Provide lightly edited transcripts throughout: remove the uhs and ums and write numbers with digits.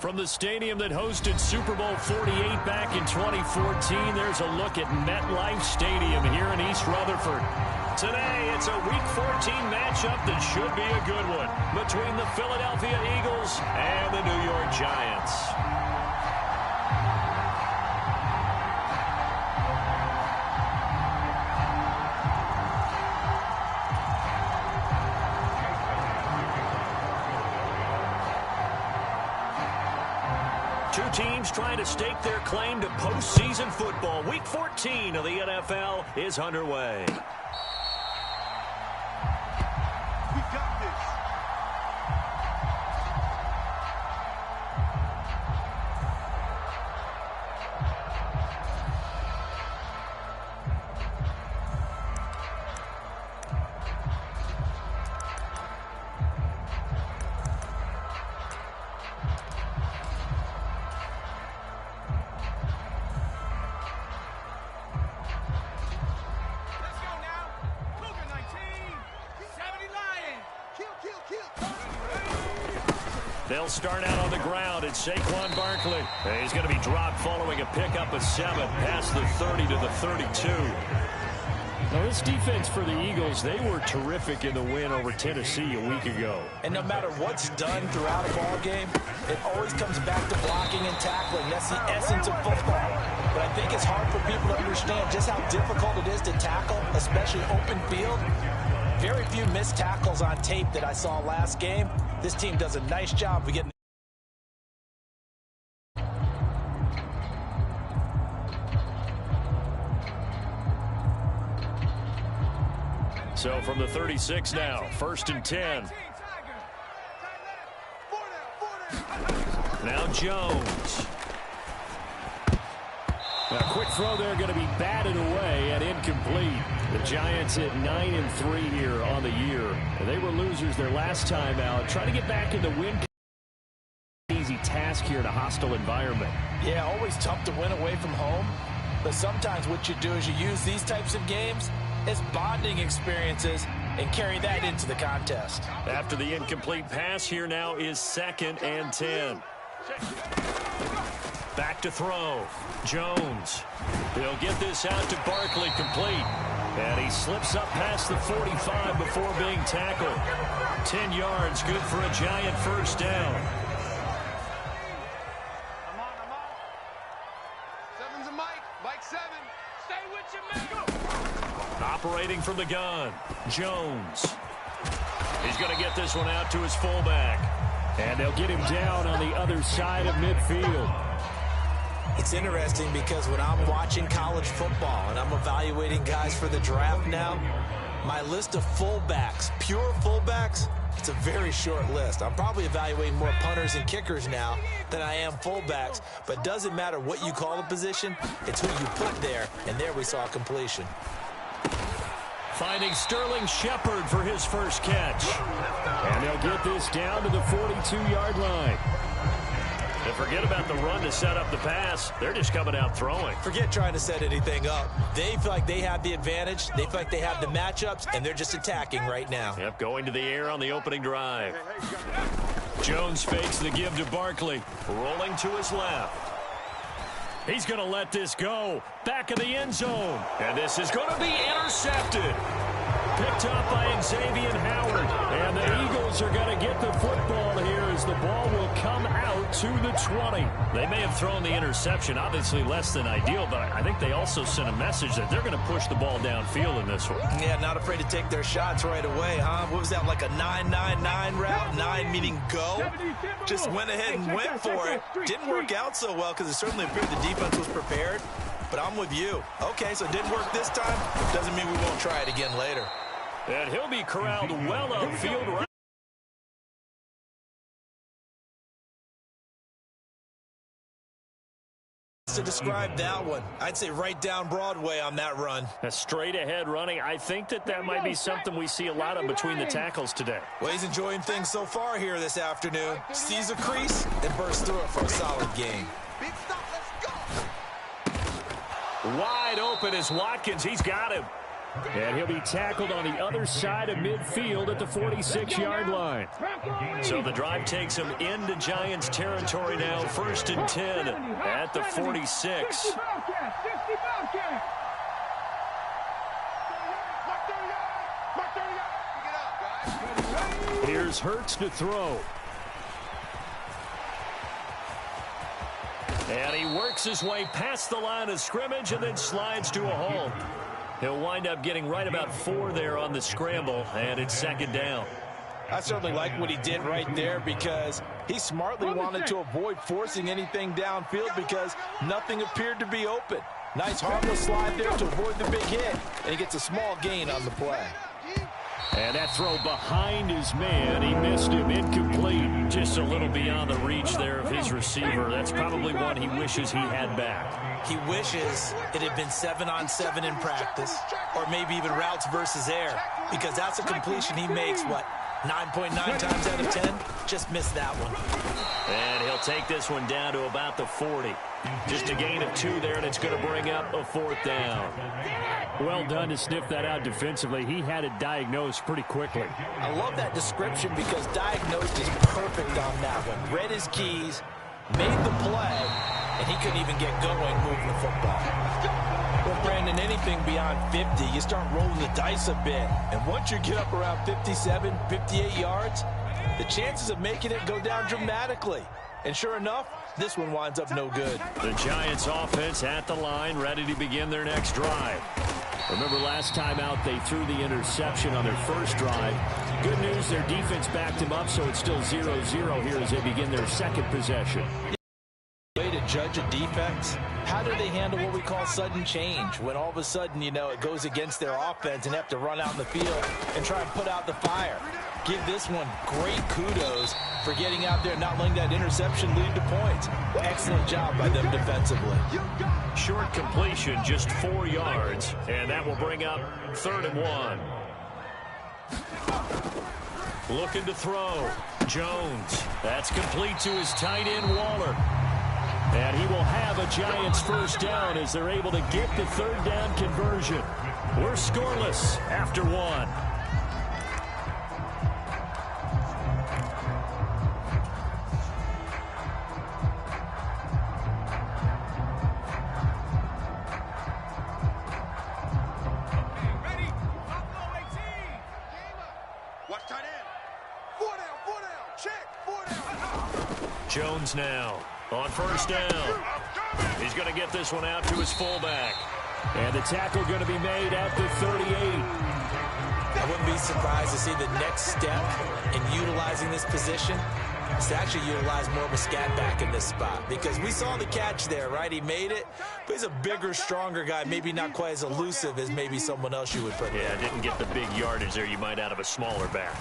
From the stadium that hosted Super Bowl 48 back in 2014, there's a look at MetLife Stadium here in East Rutherford. Today, it's a Week 14 matchup that should be a good one between the Philadelphia Eagles and the New York Giants. Two teams trying to stake their claim to postseason football. Week 14 of the NFL is underway. We got this. They'll start out on the ground. It's Saquon Barkley. He's going to be dropped following a pickup of 7 past the 30 to the 32. Now, this defense for the Eagles, they were terrific in the win over Tennessee a week ago. And no matter what's done throughout a ball game, it always comes back to blocking and tackling. That's the essence of football. But I think it's hard for people to understand just how difficult it is to tackle, especially open field. Very few missed tackles on tape that I saw last game. This team does a nice job of getting. So from the 36 now, 1st and 10. Now Jones. A quick throw there going to be batted away and incomplete. The Giants at 9-3 here on the year. They were losers their last time out. Trying to get back in the win. Easy task here in a hostile environment. Yeah, always tough to win away from home. But sometimes what you do is you use these types of games as bonding experiences and carry that into the contest. After the incomplete pass, here now is 2nd and 10. Back to throw. Jones. He'll get this out to Barkley complete. And he slips up past the 45 before being tackled. 10 yards, good for a Giant first down. I'm on. 7's a Mike. Mike 7. Stay with your man. Operating from the gun. Jones. He's going to get this one out to his fullback. And they'll get him down on the other side of midfield. It's interesting because when I'm watching college football and I'm evaluating guys for the draft now, my list of fullbacks, pure fullbacks, it's a very short list. I'm probably evaluating more punters and kickers now than I am fullbacks, but it doesn't matter what you call the position, it's who you put there, and there we saw completion. Finding Sterling Shepard for his first catch. And they'll get this down to the 42-yard line. And forget about the run to set up the pass. They're just coming out throwing. Forget trying to set anything up. They feel like they have the advantage. They feel like they have the matchups, and they're just attacking right now. Yep, going to the air on the opening drive. Jones fakes the give to Barkley. Rolling to his left. He's going to let this go. Back of the end zone. And this is going to be intercepted. Picked up by Xavier Howard. And the Eagles are going to get the football here as the ball will come out to the 20. They may have thrown the interception, obviously less than ideal, but I think they also sent a message that they're going to push the ball downfield in this one. Yeah, not afraid to take their shots right away, huh? What was that, like a 9-9-9 route? 9 meaning go? Just went ahead and went for it. Didn't work out so well because it certainly appeared the defense was prepared. But I'm with you. Okay, so it didn't work this time. Doesn't mean we won't try it again later. And he'll be corralled well upfield right. To describe that one, I'd say right down Broadway on that run. A straight ahead running. I think that might be something we see a lot of between the tackles today. Well, he's enjoying things so far here this afternoon. Sees a crease and bursts through it for a solid game. Big stop. Let's go. Wide open is Watkins. He's got him. And he'll be tackled on the other side of midfield at the 46-yard line. So the drive takes him into Giants territory now. 1st and 10 at the 46. Here's Hurts to throw. And he works his way past the line of scrimmage and then slides to a halt. He'll wind up getting right about 4 there on the scramble, and it's 2nd down. I certainly like what he did right there because he smartly wanted to avoid forcing anything downfield because nothing appeared to be open. Nice harmless slide there to avoid the big hit, and he gets a small gain on the play. And that throw behind his man, he missed him, incomplete. Just a little beyond the reach there of his receiver. That's probably one he wishes he had back. He wishes it had been 7-on-7 in practice, or maybe even routes versus air, because that's a completion he makes, 9.9 times out of 10? Just missed that one. And he'll take this one down to about the 40. Just a gain of 2 there, and it's going to bring up a 4th down. Well done to sniff that out defensively. He had it diagnosed pretty quickly. I love that description because diagnosed is perfect on that one. Read his keys, made the play, and he couldn't even get going moving the football. Well, Brandon, anything beyond 50, you start rolling the dice a bit. And once you get up around 57, 58 yards, the chances of making it go down dramatically. And sure enough, this one winds up no good. The Giants offense at the line, ready to begin their next drive. Remember last time out, they threw the interception on their first drive. Good news, their defense backed him up, so it's still 0-0 here as they begin their second possession. Way to judge a defense. How do they handle what we call sudden change? When all of a sudden, it goes against their offense and have to run out in the field and try and put out the fire. Give this one great kudos for getting out there and not letting that interception lead to points. Excellent job by them defensively. Short completion, just 4 yards, and that will bring up 3rd and 1. Looking to throw. Jones. That's complete to his tight end, Waller. And he will have a Giants 1st down as they're able to get the 3rd down conversion. We're scoreless after 1. Jones now on 1st down. He's going to get this one out to his fullback. And the tackle going to be made at the 38. I wouldn't be surprised to see the next step in utilizing this position is to actually utilize more of a scat back in this spot. Because we saw the catch there, right? He made it, but he's a bigger, stronger guy, maybe not quite as elusive as maybe someone else you would put. Yeah, didn't get the big yardage there you might out of a smaller back.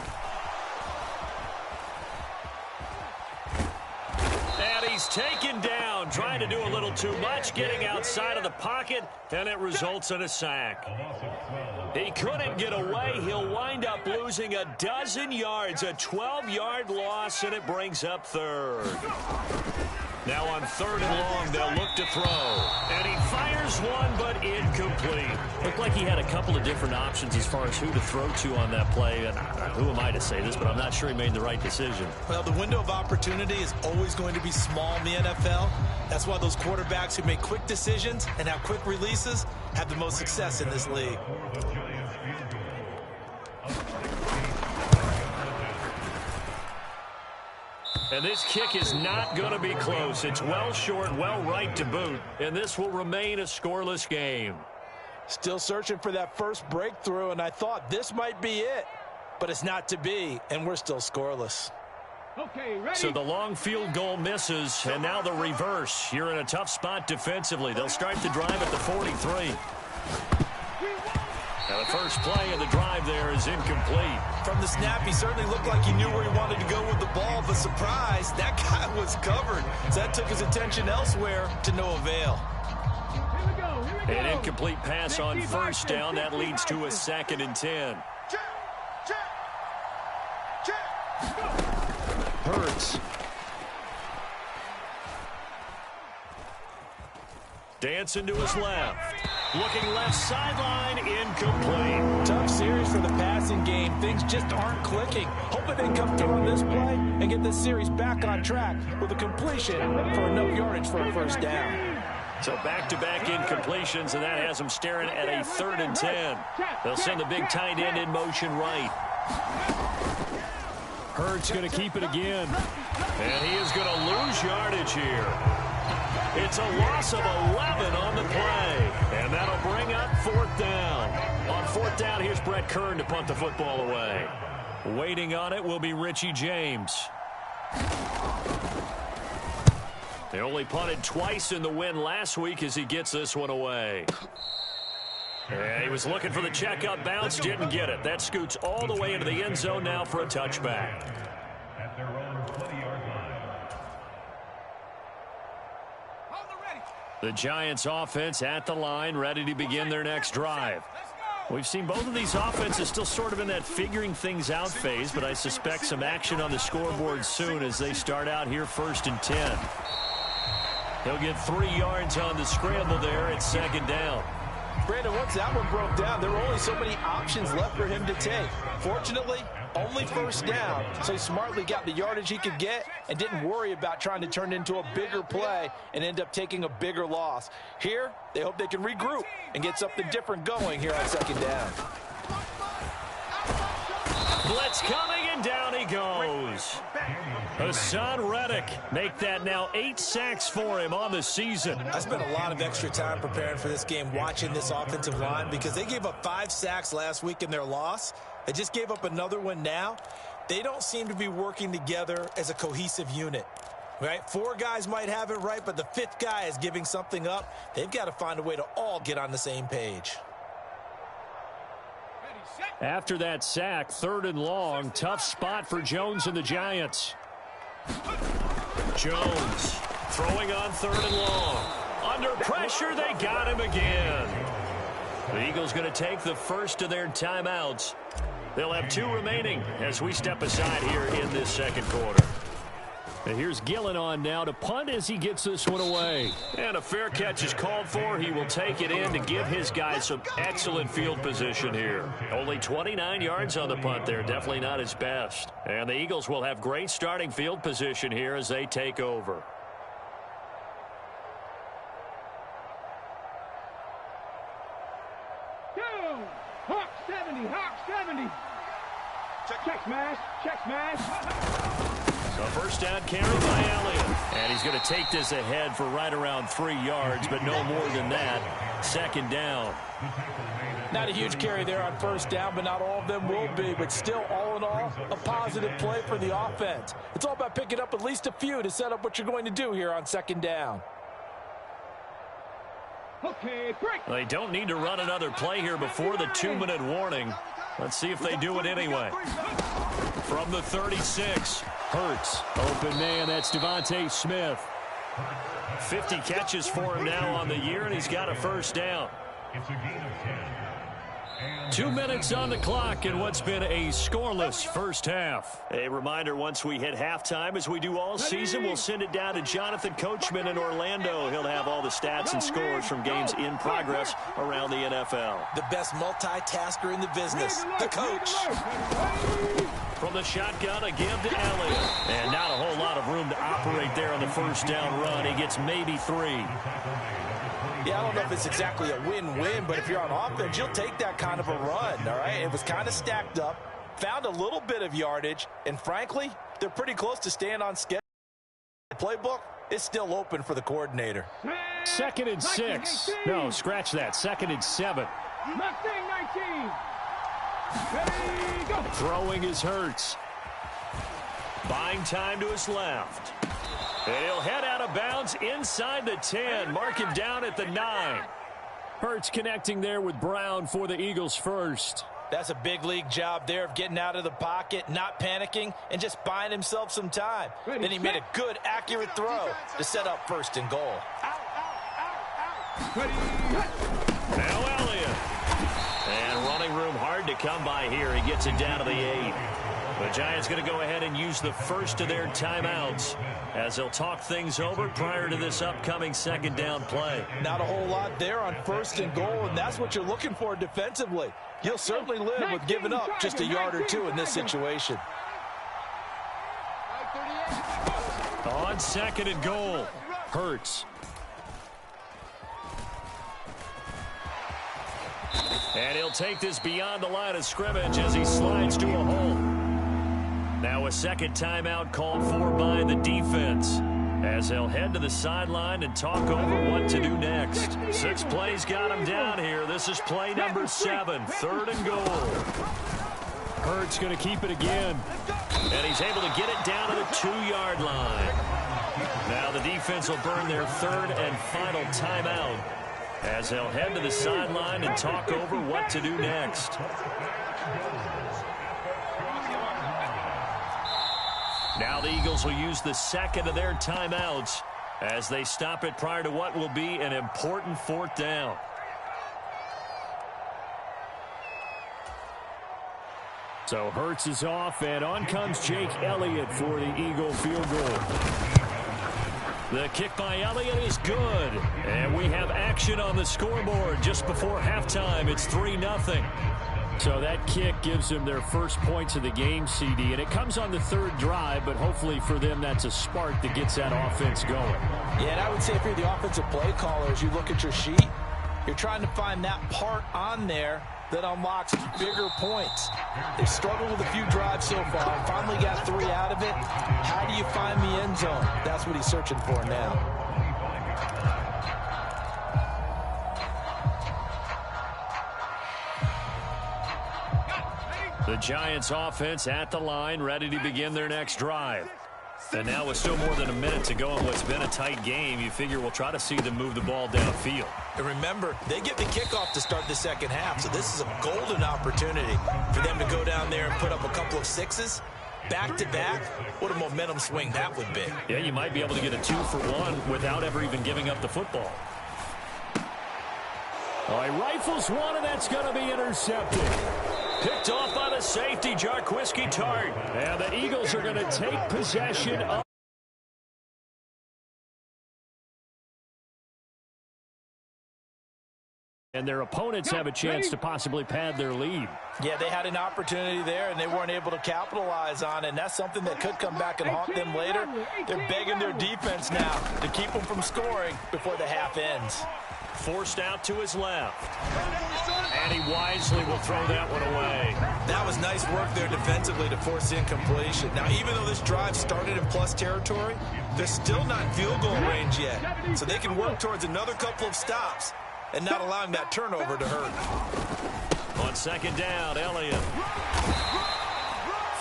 He's taken down, trying to do a little too much, getting outside of the pocket, and it results in a sack. He couldn't get away. He'll wind up losing a dozen yards, a 12-yard loss, and it brings up 3rd. Now on 3rd and long, they'll look to throw. And he fires one, but incomplete. Looked like he had a couple of different options as far as who to throw to on that play. And who am I to say this, but I'm not sure he made the right decision. Well, the window of opportunity is always going to be small in the NFL. That's why those quarterbacks who make quick decisions and have quick releases have the most success in this league. And this kick is not going to be close. It's well short, well right to boot. And this will remain a scoreless game. Still searching for that first breakthrough, and I thought this might be it. But it's not to be, and we're still scoreless. Okay, ready? So the long field goal misses, and now the reverse. You're in a tough spot defensively. They'll start the drive at the 43. Now the first play of the drive there is incomplete. From the snap, he certainly looked like he knew where he wanted to go with the ball, but surprise, that guy was covered. So that took his attention elsewhere to no avail. Here we go. An incomplete pass on 1st down. That leads to a 2nd and 10. Hurts. Dancing to his left. Looking left sideline, incomplete. Tough series for the passing game. Things just aren't clicking. Hoping they come through on this play and get this series back on track with a completion for enough yardage for a first down. So back-to-back incompletions, and that has them staring at a 3rd and 10. They'll send the big tight end in motion right. Hurts going to keep it again. And he is going to lose yardage here. It's a loss of 11 on the play. And that'll bring up 4th down. On 4th down, here's Brett Kern to punt the football away. Waiting on it will be Richie James. They only punted twice in the win last week as he gets this one away. And he was looking for the checkup bounce, didn't get it. That scoots all the way into the end zone now for a touchback. The Giants offense at the line, ready to begin their next drive. We've seen both of these offenses still sort of in that figuring things out phase, but I suspect some action on the scoreboard soon as they start out here 1st and 10. He'll get 3 yards on the scramble there at 2nd down. Brandon, once that one broke down, there were only so many options left for him to take. Fortunately, only 1st down, so he smartly got the yardage he could get and didn't worry about trying to turn it into a bigger play and end up taking a bigger loss. Here, they hope they can regroup and get something different going here on 2nd down. Blitz coming, and down he goes. Hassan Reddick make that now 8 sacks for him on the season. I spent a lot of extra time preparing for this game watching this offensive line because they gave up 5 sacks last week in their loss. They just gave up another one now. They don't seem to be working together as a cohesive unit. Right? 4 guys might have it right, but the 5th guy is giving something up. They've got to find a way to all get on the same page. After that sack, 3rd and long, tough spot for Jones and the Giants. Jones throwing on 3rd and long. Under pressure, they got him again. The Eagles going to take the first of their timeouts. They'll have 2 remaining as we step aside here in this 2nd quarter. And here's Gillen on now to punt as he gets this one away. And a fair catch is called for. He will take it in to give his guys some excellent field position here. Only 29 yards on the punt there. Definitely not his best. And the Eagles will have great starting field position here as they take over. Hawk 70, Hawk 70. Check smash, check smash. A first down carry by Elliott. And he's going to take this ahead for right around 3 yards, but no more than that. 2nd down. Not a huge carry there on 1st down, but not all of them will be. But still, all in all, a positive play for the offense. It's all about picking up at least a few to set up what you're going to do here on 2nd down. Okay, break. They don't need to run another play here before the 2-minute warning. Let's see if they do it anyway. From the 36, Hurts. Open man, that's Devontae Smith. 50 catches for him now on the year, and he's got a first down. 2 minutes on the clock in what's been a scoreless first half. A reminder, once we hit halftime, as we do all season, we'll send it down to Jonathan Coachman in Orlando. He'll have all the stats and scores from games in progress around the NFL. The best multitasker in the business, the coach. From the shotgun, a give to Elliott. And not a whole lot of room to operate there on the first down run. He gets maybe 3. Yeah, I don't know if it's exactly a win-win, but if you're on offense, you'll take that kind of a run, all right? It was kind of stacked up, found a little bit of yardage, and frankly, they're pretty close to staying on schedule. The playbook is still open for the coordinator. 2nd and 6. No, scratch that. 2nd and 7. Mustang 19. Ready, go. Throwing is Hurts. Buying time to his left. And he'll head out of bounds inside the 10. Mark him down at the 9. Hurts connecting there with Brown for the Eagles first. That's a big league job there of getting out of the pocket, not panicking, and just buying himself some time. Then he made a good, accurate throw to set up 1st and goal. Now Elliott. And running room hard to come by here. He gets it down to the 8. The Giants going to go ahead and use the first of their timeouts as they'll talk things over prior to this upcoming second down play. Not a whole lot there on first and goal, and that's what you're looking for defensively. You'll certainly live with giving up just a yard or two in this situation. On second and goal, Hurts. And he'll take this beyond the line of scrimmage as he slides to a hole. Now a second timeout called for by the defense as they'll head to the sideline and talk over what to do next. 6 plays got him down here. This is play number 7, third and goal. Hurts going to keep it again. And he's able to get it down to the 2-yard line. Now the defense will burn their third and final timeout as they'll head to the sideline and talk over what to do next. Now the Eagles will use the second of their timeouts as they stop it prior to what will be an important fourth down. So Hurts is off, and on comes Jake Elliott for the Eagle field goal. The kick by Elliott is good, and we have action on the scoreboard just before halftime. It's 3-0. So that kick gives them their first points of the game, CD, and it comes on the third drive, but hopefully for them that's a spark that gets that offense going. Yeah, and I would say if you're the offensive play caller, as you look at your sheet, you're trying to find that part on there that unlocks bigger points. They've struggled with a few drives so far. Finally got 3 out of it. How do you find the end zone? That's what he's searching for now. The Giants offense at the line, ready to begin their next drive. And now with still more than a minute to go in what's been a tight game, you figure we'll try to see them move the ball downfield. And remember, they get the kickoff to start the second half, so this is a golden opportunity for them to go down there and put up a couple of 6s. Back-to-back, what a momentum swing that would be. Yeah, you might be able to get a 2-for-1 without ever even giving up the football. He rifles one, and that's going to be intercepted. Picked off by the safety, Jarquiski Tart. And the Eagles are going to take possession of. And their opponents have a chance to possibly pad their lead. Yeah, they had an opportunity there, and they weren't able to capitalize on it. And that's something that could come back and haunt them later. They're begging their defense now to keep them from scoring before the half ends. Forced out to his left. And he wisely will throw that one away. That was nice work there defensively to force the incompletion. Now, even though this drive started in plus territory, they're still not in field goal range yet. So they can work towards another couple of stops and not allowing that turnover to hurt. On second down, Elliott.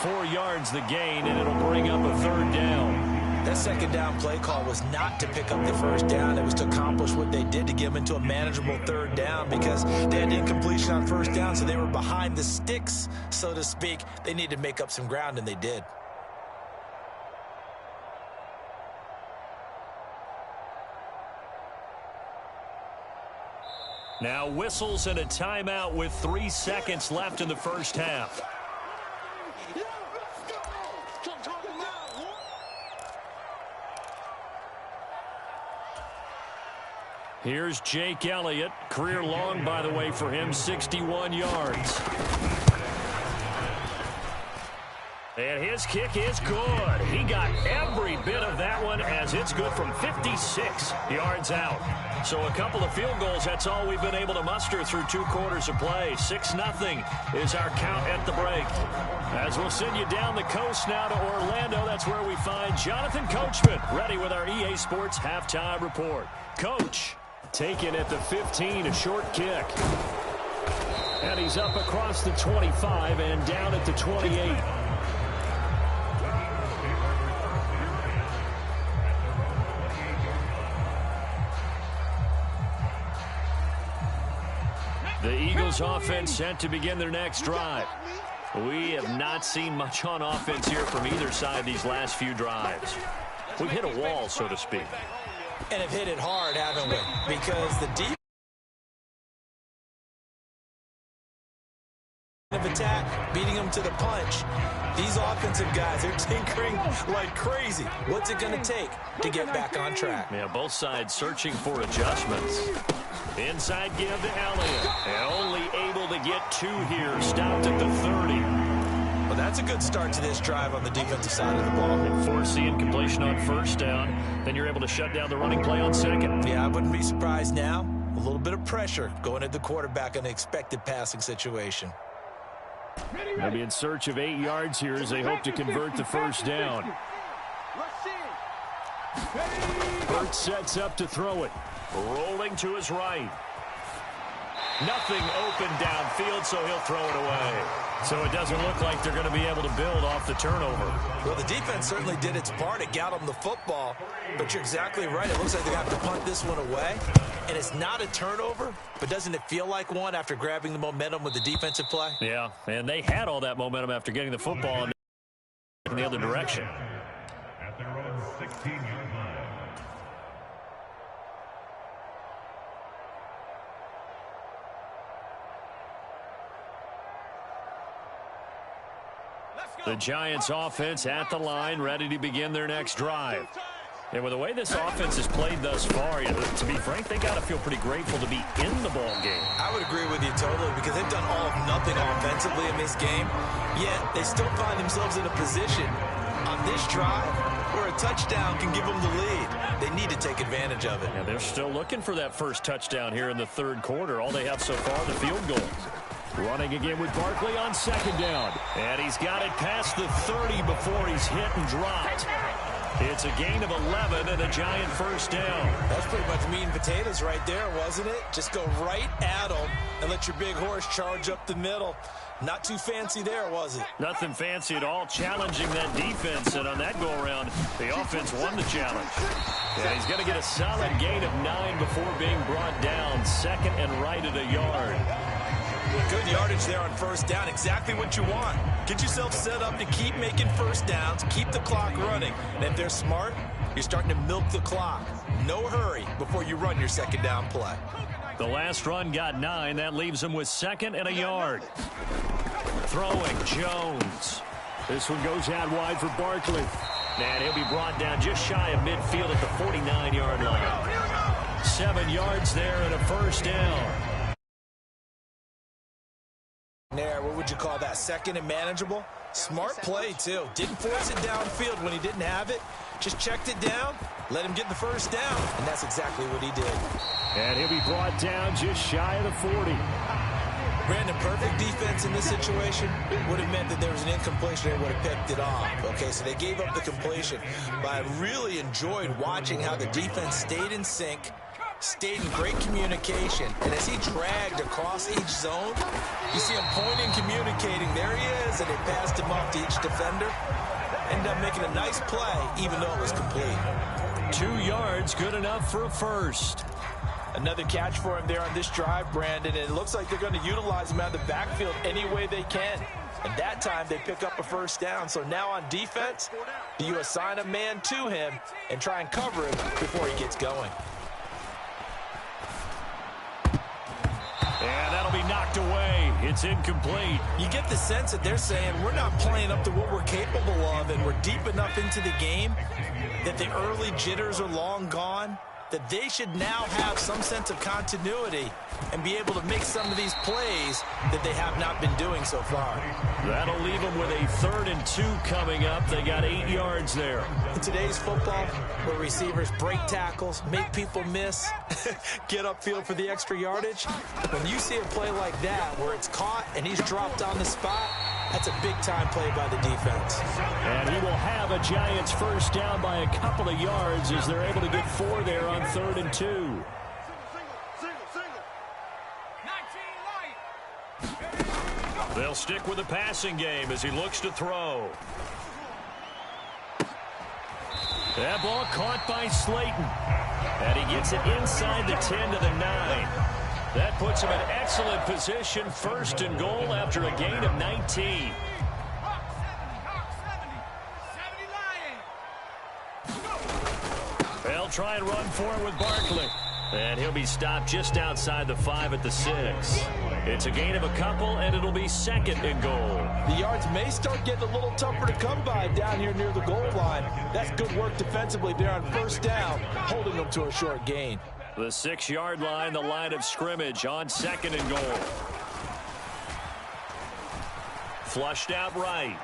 4 yards the gain, and it'll bring up a third down. That second down play call was not to pick up the first down. It was to accomplish what they did to get them into a manageable third down because they had incompletion on first down, so they were behind the sticks, so to speak. They needed to make up some ground, and they did. Now whistles and a timeout with 3 seconds left in the first half. Here's Jake Elliott. Career long, by the way, for him, 61 yards. And his kick is good. He got every bit of that one as it's good from 56 yards out. So a couple of field goals, that's all we've been able to muster through 2 quarters of play. 6-0 is our count at the break. As we'll send you down the coast now to Orlando, that's where we find Jonathan Coachman, ready with our EA Sports Halftime Report. Coach, taken at the 15, a short kick. And he's up across the 25 and down at the 28. The Eagles offense set to begin their next drive. We have not seen much on offense here from either side these last few drives. We've hit a wall, so to speak. And have hit it hard, haven't we? Because the deep of attack beating them to the punch. These offensive guys, they're tinkering like crazy. What's it going to take to get back on track? Yeah, both sides searching for adjustments. Inside give to Elliott. And only able to get 2 here. Stopped at the 30. Well, that's a good start to this drive on the defensive side of the ball. And forcing completion on first down. Then you're able to shut down the running play on second. Yeah, I wouldn't be surprised now. A little bit of pressure going at the quarterback in an expected passing situation. Maybe in search of 8 yards here as they hope to convert the first down. Burt sets up to throw it. Rolling to his right. Nothing open downfield, so he'll throw it away. So it doesn't look like they're going to be able to build off the turnover. Well, the defense certainly did its part. It got them the football. But you're exactly right. It looks like they have to punt this one away. And it's not a turnover, but doesn't it feel like one after grabbing the momentum with the defensive play? Yeah, and they had all that momentum after getting the football in the other direction. At their own 16-yard line. The Giants offense at the line, ready to begin their next drive. And with the way this offense has played thus far, to be frank, they got to feel pretty grateful to be in the ball game. I would agree with you totally because they've done all of nothing offensively in this game, yet they still find themselves in a position on this drive where a touchdown can give them the lead. They need to take advantage of it. And they're still looking for that first touchdown here in the third quarter. All they have so far, the field goal. Running again with Barkley on second down. And he's got it past the 30 before he's hit and dropped. It's a gain of 11 and a Giant first down. That's pretty much meat and potatoes right there, wasn't it? Just go right at them and let your big horse charge up the middle. Not too fancy there, was it? Nothing fancy at all, challenging that defense. And on that go-around, the offense won the challenge. And he's going to get a solid gain of 9 before being brought down. Second and right at a yard. Good yardage there on first down. Exactly what you want. Get yourself set up to keep making first downs, keep the clock running. And if they're smart, you're starting to milk the clock. No hurry before you run your second down play. The last run got 9. That leaves him with second and a yard. Throwing Jones. This one goes out wide for Barkley. And he'll be brought down just shy of midfield at the 49-yard line. 7 yards there and a first down. There, what would you call that? Second and manageable? Smart play, too. Didn't force it downfield when he didn't have it. Just checked it down, let him get the first down, and that's exactly what he did. And he'll be brought down just shy of the 40. Brandon, perfect defense in this situation would have meant that there was an incompletion. They would have picked it off. Okay, so they gave up the completion. But I really enjoyed watching how the defense stayed in sync, stayed in great communication, and as he dragged across each zone, you see him pointing, communicating. There he is, and they passed him off to each defender. Ended up making a nice play, even though it was complete. 2 yards, good enough for a first. Another catch for him there on this drive, Brandon, and it looks like they're going to utilize him out of the backfield any way they can. And that time, they pick up a first down. So now on defense, do you assign a man to him and try and cover him before he gets going? And that'll be knocked away. It's incomplete. You get the sense that they're saying we're not playing up to what we're capable of, and we're deep enough into the game that the early jitters are long gone, that they should now have some sense of continuity and be able to make some of these plays that they have not been doing so far. That'll leave them with a 3rd and 2 coming up. They got 8 yards there. In today's football, where receivers break tackles, make people miss, get upfield for the extra yardage, when you see a play like that where it's caught and he's dropped on the spot, that's a big-time play by the defense. And he will have a Giants first down by a couple of yards as they're able to get 4 there on 3rd and 2. They'll stick with the passing game as he looks to throw. That ball caught by Slayton. And he gets it inside the 10 to the 9. That puts him in excellent position, 1st and goal after a gain of 19. They'll try and run for it with Barkley. And he'll be stopped just outside the 5 at the 6. It's a gain of a couple, and it'll be 2nd and goal. The yards may start getting a little tougher to come by down here near the goal line. That's good work defensively there on 1st down, holding them to a short gain. The 6-yard line, the line of scrimmage on 2nd and goal. Flushed out right.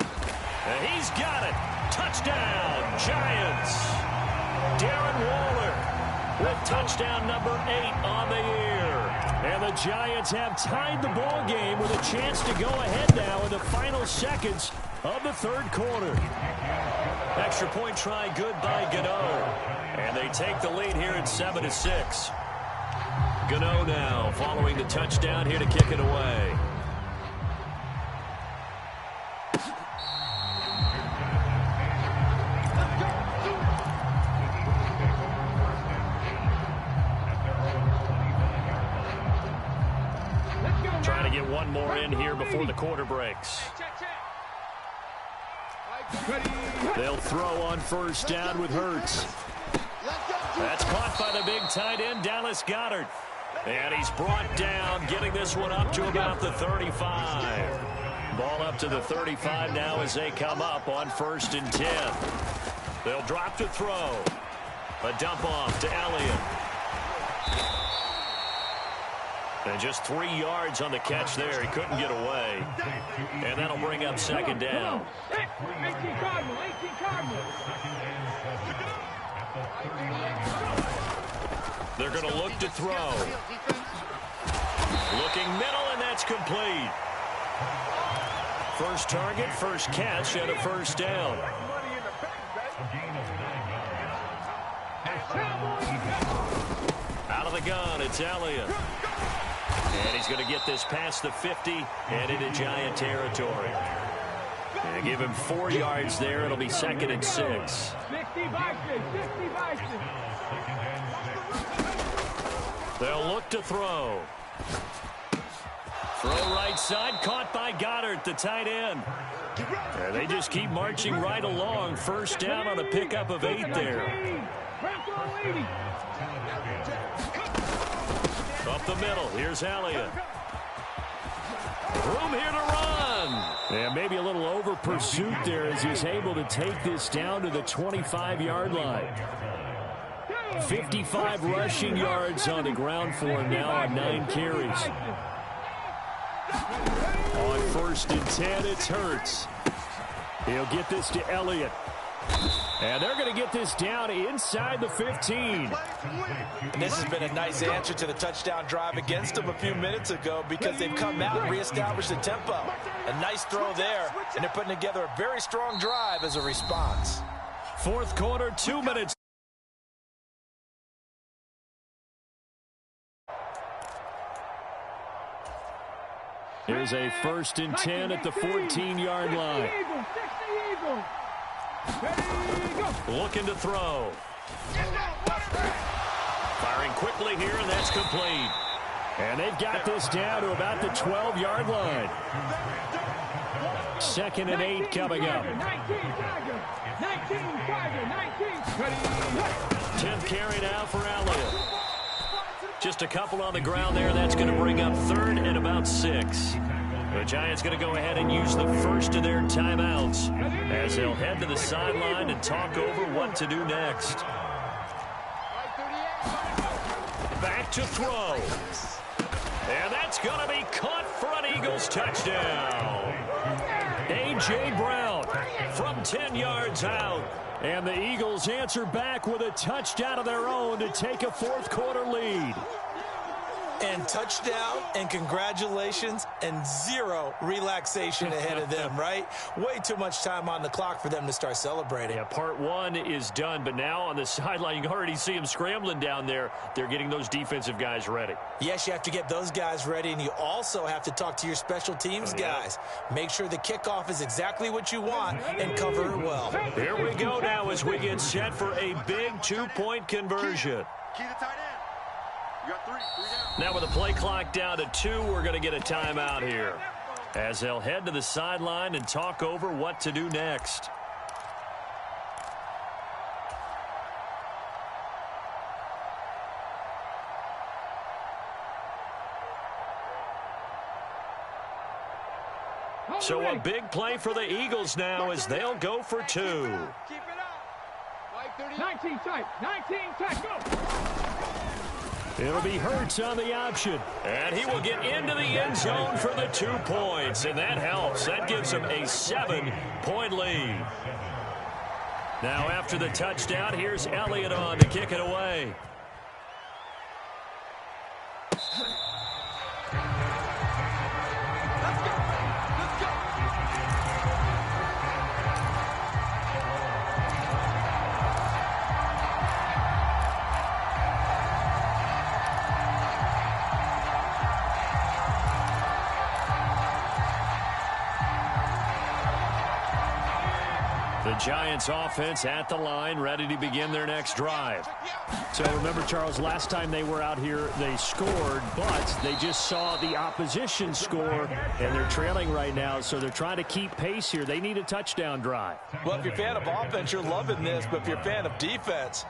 And he's got it. Touchdown, Giants. Darren Waller with touchdown number 8 on the year. And the Giants have tied the ball game with a chance to go ahead now in the final seconds of the 3rd quarter. Extra point try good by Gano. And they take the lead here at 7-6. Gano now following the touchdown here to kick it away. Trying to get one more in here before the quarter breaks. They'll throw on 1st down with Hurts. That's caught by the big tight end, Dallas Goedert. And he's brought down, getting this one up to about the 35. Ball up to the 35 now as they come up on 1st and 10. They'll drop to throw. A dump off to Elliott. And just 3 yards on the catch there. He couldn't get away. And that'll bring up 2nd down. 18 Cardinal, 18 Cardinal. They're going to look to throw. Looking middle, and that's complete. First target, first catch, and a 1st down. Out of the gun, it's Elliott. And he's going to get this past the 50 and into Giant territory. And give him 4 yards there. It'll be 2nd and 6. 60 Bison, 60 Bison. They'll look to throw. Throw right side, caught by Goddard, the tight end. And they just keep marching right along. 1st down on a pickup of 8 there. Up the middle, here's Elliott. Room here to run. And maybe a little over pursuit there as he's able to take this down to the 25-yard line. 55 rushing yards on the ground for him now on 9 carries. On 1st and 10, it's Hurts. He'll get this to Elliott. And they're going to get this down inside the 15. And this has been a nice answer to the touchdown drive against them a few minutes ago because they've come out and reestablished the tempo. A nice throw there, and they're putting together a very strong drive as a response. 4th quarter, 2 minutes. Here's a 1st and 10 at the 14-yard line. Looking to throw. Firing quickly here, and that's complete. And they've got this down to about the 12-yard line. 2nd and 8 coming up. 10th carry now for Elliott. Just a couple on the ground there. That's going to bring up 3rd and about 6. The Giants going to go ahead and use the first of their timeouts as they'll head to the sideline and talk over what to do next. Back to throw. And that's going to be caught for an Eagles touchdown. A.J. Brown from 10 yards out. And the Eagles answer back with a touchdown of their own to take a 4th quarter lead. And touchdown, and congratulations, and 0 relaxation ahead of them, right? Way too much time on the clock for them to start celebrating. Yeah, part 1 is done, but now on the sideline, you can already see them scrambling down there. They're getting those defensive guys ready. Yes, you have to get those guys ready, and you also have to talk to your special teams guys. Make sure the kickoff is exactly what you want and cover it well. Here we go now as we get set for a big 2-point conversion. Key to tight end. You got 3 down. Now with the play clock down to 2, we're going to get a timeout here as they'll head to the sideline and talk over what to do next. So a big play for the Eagles now as they'll go for 2. Keep it up. 19 tight. 19 tight. Go. It'll be Hurts on the option. And he will get into the end zone for the 2 points. And that helps. That gives him a 7-point lead. Now after the touchdown, here's Elliott on to kick it away. The Giants offense at the line, ready to begin their next drive. So remember, Charles, last time they were out here, they scored, but they just saw the opposition score, and they're trailing right now, so they're trying to keep pace here. They need a touchdown drive. Well, if you're a fan of offense, you're loving this, but if you're a fan of defense,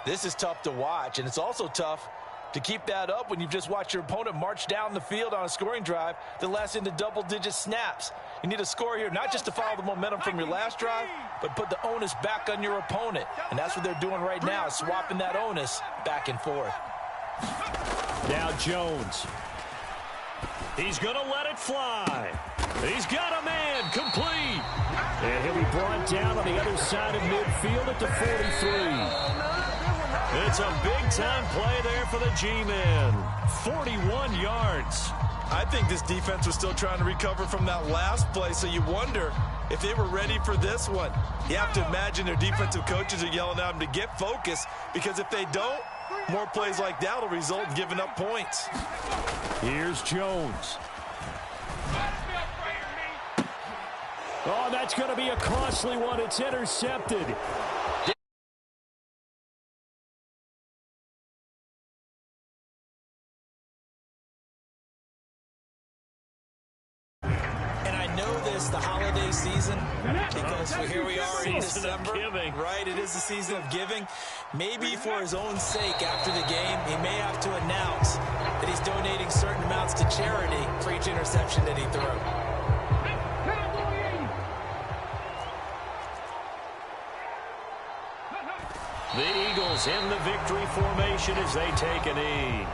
this is tough to watch, and it's also tough to keep that up when you've just watched your opponent march down the field on a scoring drive that lasts into double-digit snaps. You need a score here, not just to follow the momentum from your last drive, but put the onus back on your opponent. And that's what they're doing right now, swapping that onus back and forth. Now Jones. He's going to let it fly. He's got a man complete. And he'll be brought down on the other side of midfield at the 43. It's a big-time play there for the G-men. 41 yards. I think this defense was still trying to recover from that last play, so you wonder if they were ready for this one. You have to imagine their defensive coaches are yelling at them to get focused, because if they don't, more plays like that will result in giving up points. Here's Jones. Oh, that's going to be a costly one. It's intercepted. The holiday season, because here we are in December, right? It is the season of giving. Maybe for his own sake after the game, he may have to announce that he's donating certain amounts to charity for each interception that he threw. The Eagles in the victory formation as they take a knee.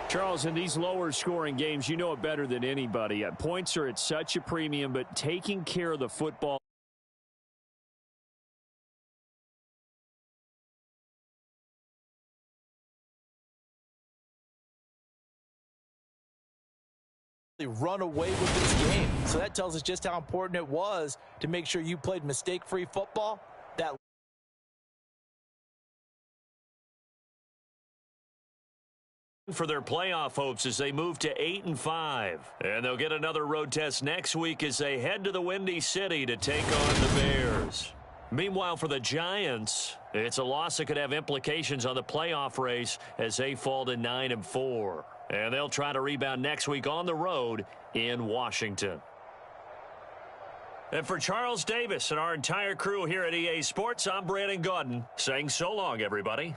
Charles, in these lower scoring games, you know it better than anybody. Points are at such a premium, but taking care of the football. They run away with this game. So that tells us just how important it was to make sure you played mistake-free football. That for their playoff hopes as they move to 8-5. And they'll get another road test next week as they head to the Windy City to take on the Bears. Meanwhile, for the Giants, it's a loss that could have implications on the playoff race as they fall to 9-4. And they'll try to rebound next week on the road in Washington. And for Charles Davis and our entire crew here at EA Sports, I'm Brandon Gaudin saying so long, everybody.